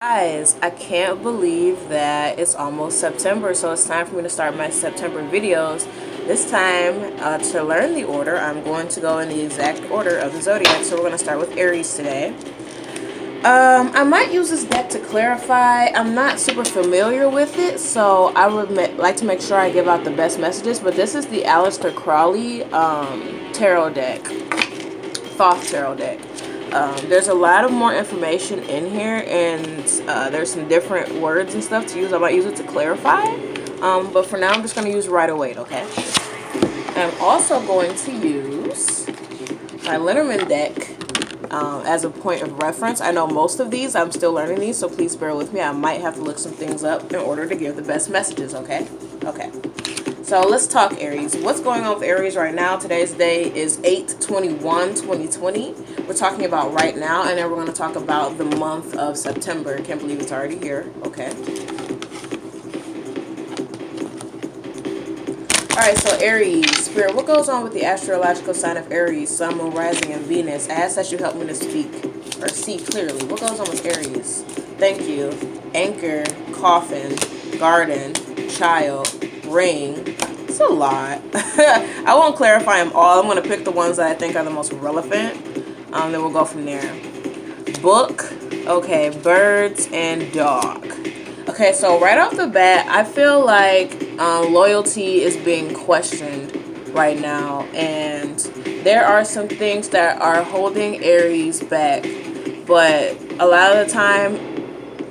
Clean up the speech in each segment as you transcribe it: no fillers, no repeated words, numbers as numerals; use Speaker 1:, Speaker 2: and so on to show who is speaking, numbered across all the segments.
Speaker 1: Guys, I can't believe that it's almost September, so it's time for me to start my September videos. This time, to learn the order, I'm going to go in the exact order of the zodiac, so we're going to start with Aries today. I might use this deck to clarify. I'm not super familiar with it, so I would like to make sure I give out the best messages, but this is the Aleister Crowley tarot deck, Thoth tarot deck. There's a lot of more information in here, and there's some different words and stuff to use. I might use it to clarify, but for now I'm just going to use Rider-Waite, okay? I'm also going to use my Lenormand deck as a point of reference. I know most of these, I'm still learning these, so please bear with me. I might have to look some things up in order to give the best messages, okay? Okay. So let's talk Aries. What's going on with Aries right now? Today's day is 8/21/2020. We're talking about right now, and then we're going to talk about the month of September. Can't believe it's already here. Okay. Alright, so Aries, Spirit, what goes on with the astrological sign of Aries, Sun, Moon, Rising, and Venus? I ask that you help me to speak or see clearly. What goes on with Aries? Thank you. Anchor, coffin, garden, child, ring. It's a lot. I won't clarify them all. I'm going to pick the ones that I think are the most relevant. Then we'll go from there. Book. Okay, birds and dog. Okay, so right off the bat, I feel like loyalty is being questioned right now. And there are some things that are holding Aries back. But a lot of the time,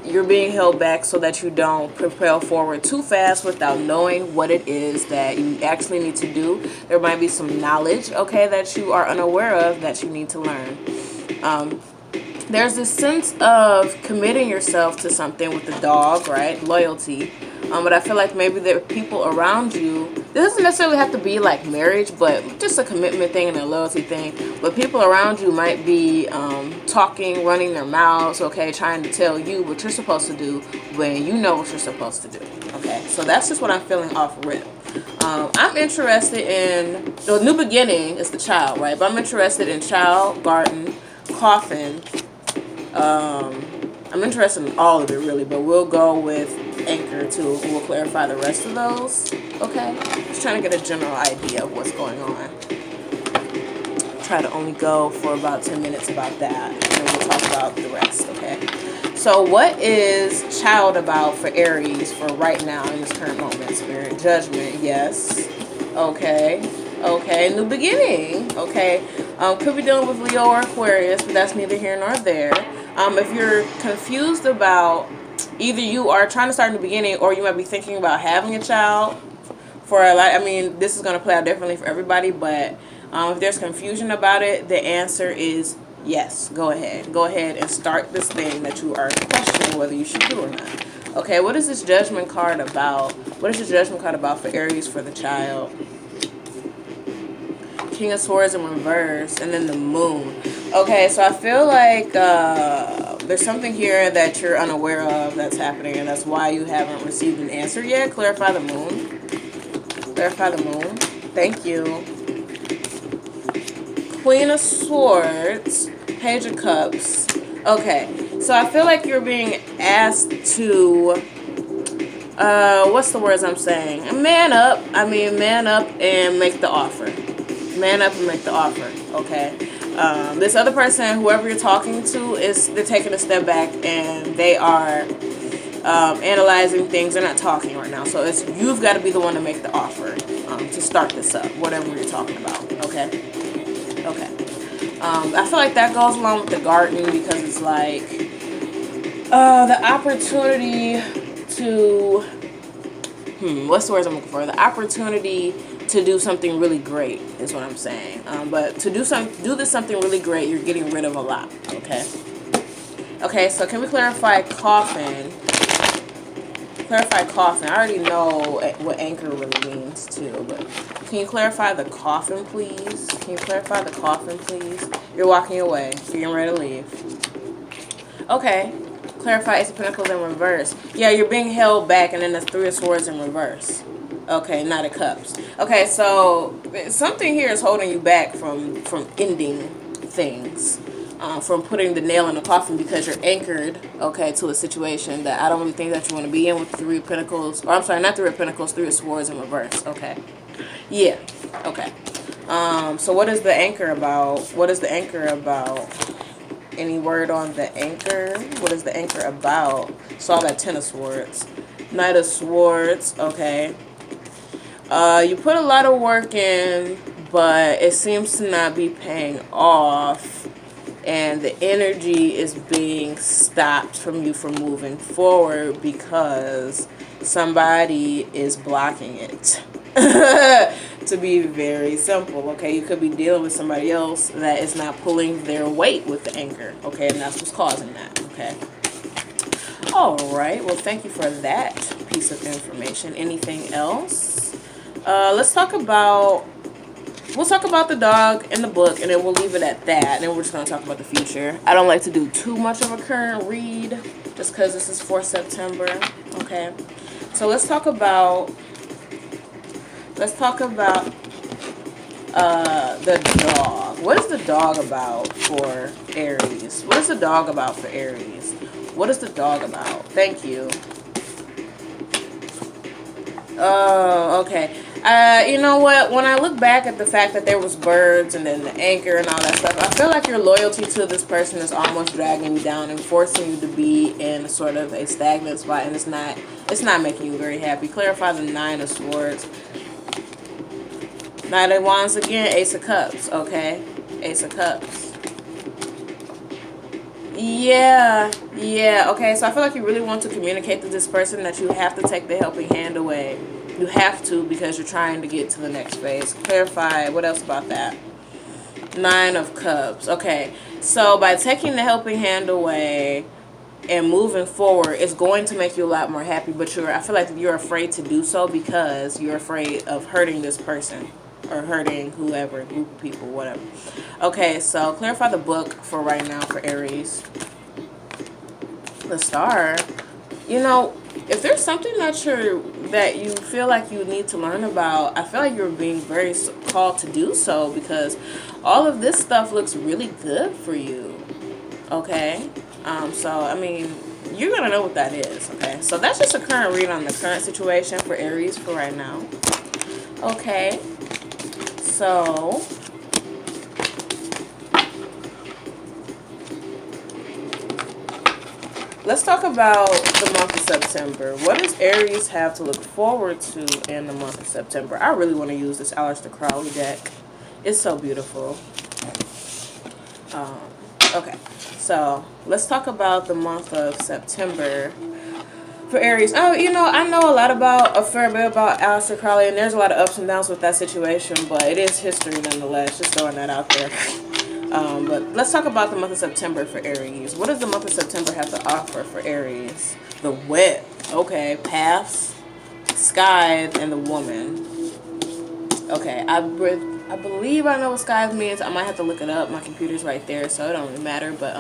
Speaker 1: you're being held back so that you don't propel forward too fast without knowing what it is that you actually need to do. There might be some knowledge, okay, that you are unaware of that you need to learn. There's this sense of committing yourself to something with the dog, right? Loyalty. But I feel like maybe there are people around you. This doesn't necessarily have to be like marriage, but just a commitment thing and a loyalty thing. But people around you might be talking, running their mouths, okay, trying to tell you what you're supposed to do when you know what you're supposed to do. Okay, so that's just what I'm feeling off rip. I'm interested in the new beginning is the child, right? But I'm interested in child, garden, coffin. I'm interested in all of it really, but we'll go with anchor too. We'll clarify the rest of those. Okay, just trying to get a general idea of what's going on. Try to only go for about 10 minutes about that, and then we'll talk about the rest. Okay, so what is child about for Aries for right now in this current moment? Spirit, judgment, yes. Okay, new beginning. Okay, could be dealing with Leo or Aquarius, but that's neither here nor there. If you're confused about, either you are trying to start in the beginning, or you might be thinking about having a child. For a lot, I mean, this is going to play out differently for everybody, but if there's confusion about it, the answer is yes. Go ahead and start this thing that you are questioning whether you should do or not. Okay, what is this judgment card about? What is the judgment card about for Aries for the child? King of Swords in reverse, and then the moon. Okay, so I feel like there's something here that you're unaware of that's happening, and that's why you haven't received an answer yet. Clarify the moon. Clarify the moon. Thank you. Queen of Swords, Page of Cups. Okay, so I feel like you're being asked to, what's the words I'm saying? Man up. I mean, man up and make the offer. Man up and make the offer, okay? This other person, whoever you're talking to, they're taking a step back and they are analyzing things. They're not talking right now. So you've got to be the one to make the offer to start this up, whatever you're talking about, okay? Okay. I feel like that goes along with the garden because it's like the opportunity to, what's the words I'm looking for? The opportunity to do something really great is what I'm saying. But to do this something really great, you're getting rid of a lot, okay? Okay, so can we clarify coffin? Clarify coffin. I already know what anchor really means too, but can you clarify the coffin, please? Can you clarify the coffin, please? You're walking away. You're getting ready to leave. Okay. Clarify Ace of Pentacles in reverse. Yeah, you're being held back, and then the Three of Swords in reverse. Okay, Knight of Cups. Okay, so something here is holding you back from ending things. from putting the nail in the coffin because you're anchored, okay, to a situation that I don't really think that you want to be in with the Three of Pentacles. Or I'm sorry, not Three of Pentacles, Three of Swords in reverse, okay. Yeah, okay. So what is the anchor about? What is the anchor about? Any word on the anchor? What is the anchor about? Saw that Ten of Swords. Knight of Swords, okay. You put a lot of work in, but it seems to not be paying off. And the energy is being stopped from you from moving forward because somebody is blocking it. To be very simple, okay? You could be dealing with somebody else that is not pulling their weight with the anchor, okay? And that's what's causing that, okay? All right, well, thank you for that piece of information. Anything else? Let's talk about... We'll talk about the dog in the book, and then we'll leave it at that. And then we're just going to talk about the future. I don't like to do too much of a current read, just because this is for September, okay? So let's talk about... the dog. What is the dog about for Aries? What is the dog about for Aries? What is the dog about? Thank you. Oh, okay. You know what? When I look back at the fact that there was birds and then the anchor and all that stuff, I feel like your loyalty to this person is almost dragging you down and forcing you to be in sort of a stagnant spot, and it's not making you very happy. Clarify the Nine of Swords. Knight of Wands again, Ace of Cups, okay? Ace of Cups. Yeah, okay, so I feel like you really want to communicate to this person that you have to take the helping hand away. You have to, because you're trying to get to the next phase. Clarify, what else about that? Nine of Cups, okay. So by taking the helping hand away and moving forward, it's going to make you a lot more happy, but I feel like you're afraid to do so because you're afraid of hurting this person. Or hurting whoever, group of people, whatever. Okay, so clarify the book for right now for Aries. The Star. You know, if there's something that you feel like you need to learn about, I feel like you're being very called to do so because all of this stuff looks really good for you. Okay? So, I mean, you're going to know what that is. Okay? So that's just a current read on the current situation for Aries for right now. Okay. So, let's talk about the month of September. What does Aries have to look forward to in the month of September? I really want to use this Aleister Crowley deck. It's so beautiful. Okay, so let's talk about the month of September for Aries. Oh, you know, I know a fair bit about Aleister Crowley, and there's a lot of ups and downs with that situation, but it is history nonetheless. Just throwing that out there. But let's talk about the month of September for Aries. What does the month of September have to offer for Aries? The Whip. Okay, Paths, Scythe, and the Woman. Okay, I believe I know what Scythe means. I might have to look it up. My computer's right there, so it don't really matter. But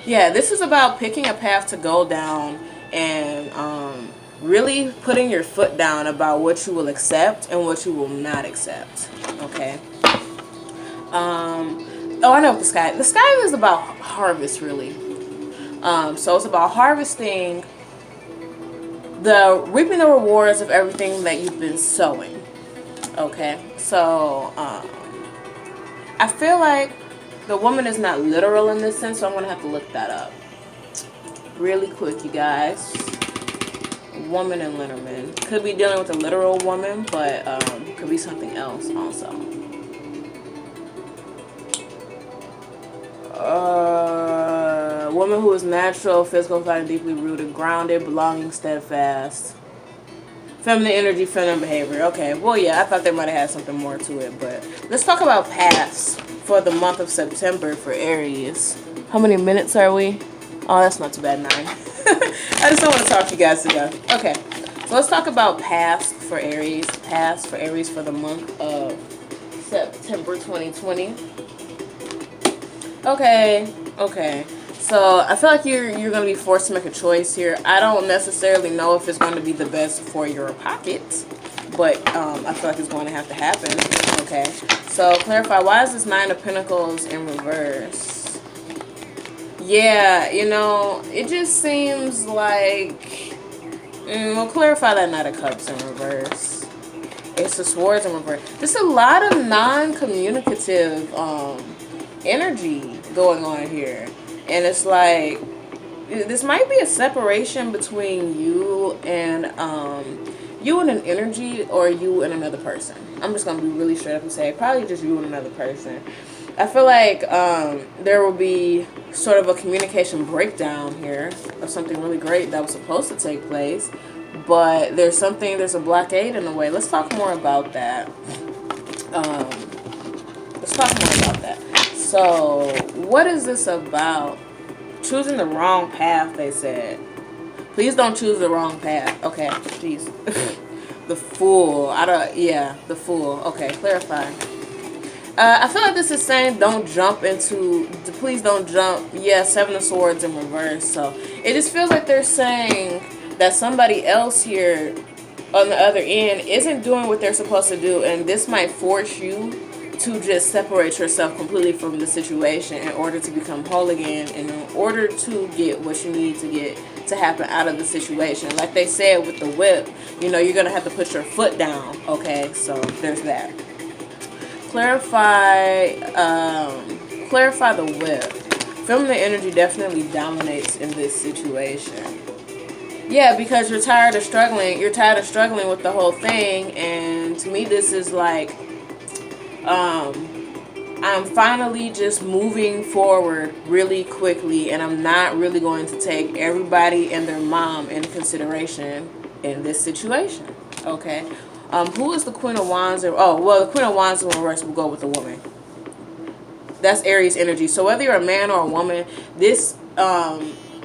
Speaker 1: yeah, this is about picking a path to go down and really putting your foot down about what you will accept and what you will not accept. Okay. Oh, I know what the Scythe. The Scythe is about harvest, really. So it's about harvesting, reaping the rewards of everything that you've been sowing. Okay. So I feel like the Woman is not literal in this sense, so I'm gonna have to look that up really quick, you guys. Woman and Linderman. Could be dealing with a literal woman, but could be something else also. Woman who is natural, physical, and deeply rooted, grounded, belonging, steadfast. Feminine energy, feminine behavior. Okay, well, yeah, I thought they might have had something more to it, but let's talk about paths for the month of September for Aries. How many minutes are we? Oh, that's not too bad, 9. I just don't want to talk to you guys to death. Okay, so let's talk about paths for Aries. Paths for Aries for the month of September 2020. Okay. So I feel like you're going to be forced to make a choice here. I don't necessarily know if it's going to be the best for your pocket, but I feel like it's going to have to happen. Okay. So clarify, why is this Nine of Pentacles in reverse? Yeah, you know, it just seems like, we'll clarify that Knight of Cups in reverse. Ace of Swords in reverse. Just a lot of non-communicative energy going on here. And it's like, this might be a separation between you and an energy, or you and another person. I'm just going to be really straight up and say, probably just you and another person. I feel like there will be sort of a communication breakdown here of something really great that was supposed to take place, but there's a blockade in the way. Let's talk more about that. So, what is this about? Choosing the wrong path, they said. Please don't choose the wrong path. Okay, jeez. The Fool. The Fool. Okay, clarify. I feel like this is saying please don't jump. Yeah, Seven of Swords in reverse. So it just feels like they're saying that somebody else here on the other end isn't doing what they're supposed to do, and this might force you to just separate yourself completely from the situation in order to become whole again, and in order to get what you need to get to happen out of the situation. Like they said with the whip, you know, you're going to have to put your foot down. Okay, so there's that. Clarify the whip. Feminine energy definitely dominates in this situation. Yeah, because you're tired of struggling. You're tired of struggling with the whole thing, and to me this is like, I'm finally just moving forward really quickly, and I'm not really going to take everybody and their mom into consideration in this situation. Okay. Who is the Queen of Wands? The Queen of Wands in reverse will go with the woman. That's Aries energy. So whether you're a man or a woman, this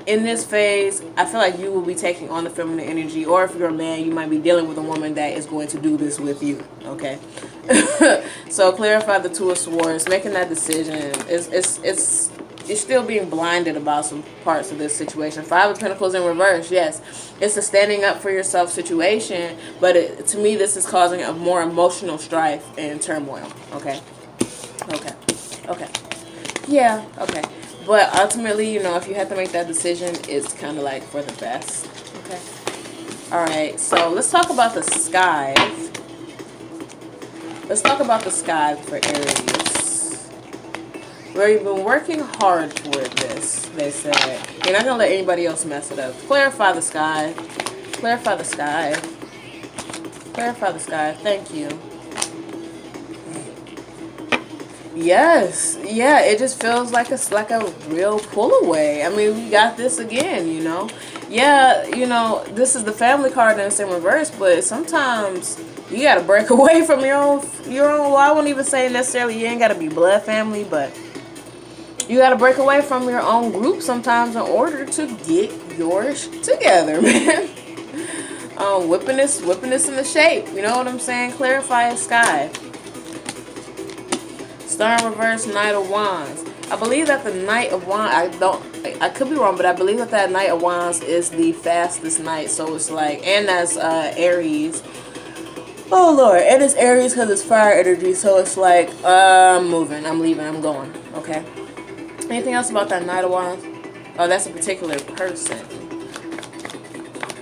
Speaker 1: in this phase, I feel like you will be taking on the feminine energy, or if you're a man, you might be dealing with a woman that is going to do this with you. Okay. So clarify the Two of Swords, making that decision. You're still being blinded about some parts of this situation. Five of Pentacles in reverse, yes. It's a standing up for yourself situation, but to me, this is causing a more emotional strife and turmoil. Okay. Yeah, okay. But ultimately, you know, if you have to make that decision, it's kind of like for the best. Okay. All right, so let's talk about the sky. Let's talk about the sky for Aries. Where you've been working hard toward this, they said. You're not going to let anybody else mess it up. Clarify the sky. Clarify the sky. Clarify the sky. Thank you. Yes. Yeah, it just feels like it's like a real pull away. I mean, we got this again, you know. Yeah, you know, this is the family card and it's in reverse, but sometimes you got to break away from your own, well, I won't even say necessarily you ain't got to be blood family, but you got to break away from your own group sometimes in order to get yours together, man. Whipping this into shape. You know what I'm saying? Clarify sky. Star in reverse, Knight of Wands. I believe that the Knight of Wands, I could be wrong, but I believe that Knight of Wands is the fastest knight. So it's like, and that's Aries. Oh Lord, and it's Aries because it's fire energy. So it's like, I'm moving, I'm leaving, I'm going. Okay. Anything else about that Knight of Wands? Oh, that's a particular person.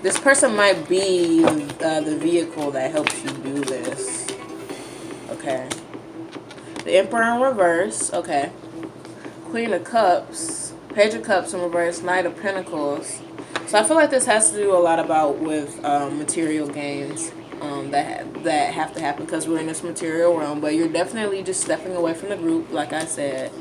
Speaker 1: This person might be the vehicle that helps you do this. Okay. The Emperor in reverse. Okay. Queen of Cups. Page of Cups in reverse. Knight of Pentacles. So I feel like this has to do a lot with material gains that have to happen because we're in this material realm. But you're definitely just stepping away from the group, like I said.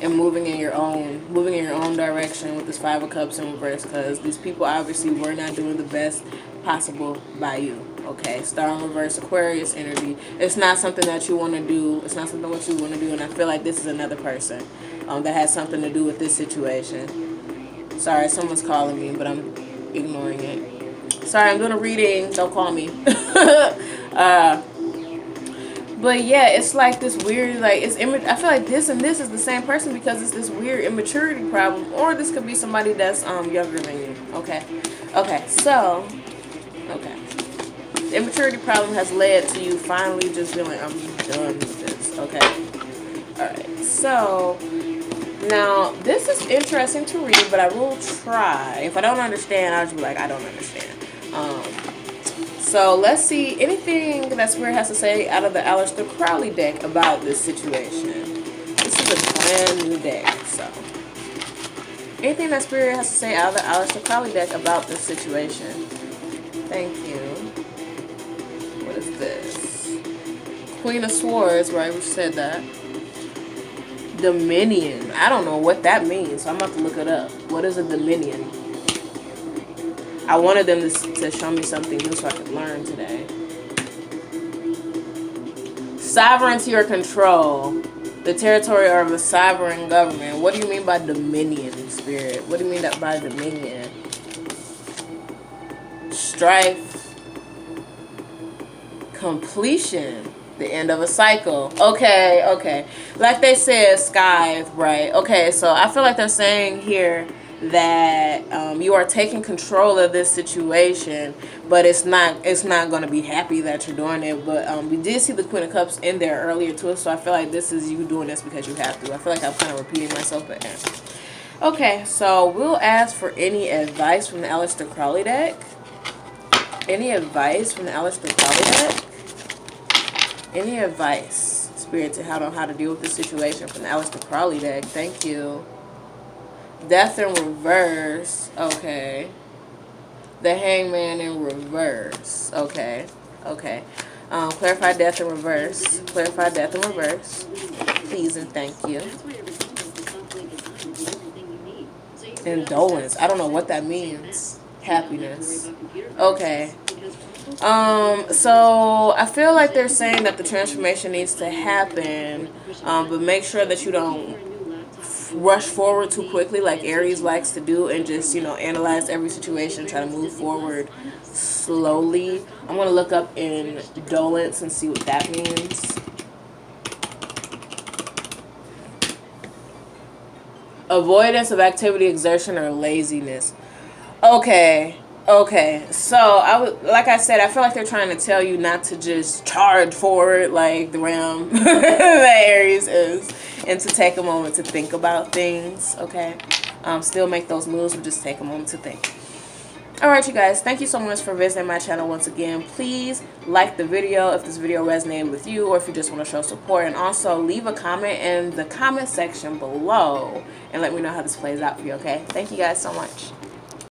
Speaker 1: And moving in your own direction with this Five of Cups in reverse, because these people obviously were not doing the best possible by you. Okay, Star in reverse, Aquarius energy. It's not something that you want to do. It's not something what you want to do, and I feel like this is another person that has something to do with this situation. Sorry, someone's calling me, but I'm ignoring it. Sorry, I'm doing a reading. Don't call me. But yeah, it's like this weird, like, I feel like this and this is the same person because it's this weird immaturity problem. Or this could be somebody that's younger than you. Okay. Okay, so, okay. The immaturity problem has led to you finally just feeling, I'm done with this. Okay. Alright, so, Now, this is interesting to read, but I will try. If I don't understand, I'll just be like, I don't understand. So let's see anything that Spirit has to say out of the Aleister Crowley deck about this situation. This is a brand new deck, so anything that Spirit has to say out of the Aleister Crowley deck about this situation. Thank you. What is this? Queen of Swords, right? We said that. Dominion. I don't know what that means, so I'm about to look it up. What is a dominion? I wanted them to show me something new so I could learn today. Sovereignty or control. The territory of a sovereign government. What do you mean by dominion, Spirit? What do you mean by dominion? Strife. Completion. The end of a cycle. Okay, okay. Like they said, Scythe, right? Okay, so I feel like they're saying here that you are taking control of this situation, but it's not going to be happy that you're doing it. But we did see the Queen of Cups in there earlier too, so I feel like this is you doing this because you have to. I feel like I'm kind of repeating myself, but yeah. Okay, so we'll ask for any advice from the Aleister Crowley deck. Any advice from the Aleister Crowley deck? Any advice, Spirit, to how to deal with this situation from the Aleister Crowley deck? Thank you. Death in reverse. Okay. The Hangman in reverse. Okay. Okay. Clarify death in reverse. Clarify death in reverse. Please and thank you. Indolence. I don't know what that means. Happiness. Okay. So I feel like they're saying that the transformation needs to happen, but make sure that you don't rush forward too quickly like Aries likes to do, and just, analyze every situation, try to move forward slowly. I'm going to look up indolence and see what that means. Avoidance of activity, exertion, or laziness. Okay. Okay, so like I said, I feel like they're trying to tell you not to just charge forward like the realm that Aries is, and to take a moment to think about things. Okay, still make those moves, but just take a moment to think. All right, you guys, thank you so much for visiting my channel once again. Please like the video if this video resonated with you, or if you just want to show support, and also leave a comment in the comment section below and let me know how this plays out for you. Okay, thank you guys so much.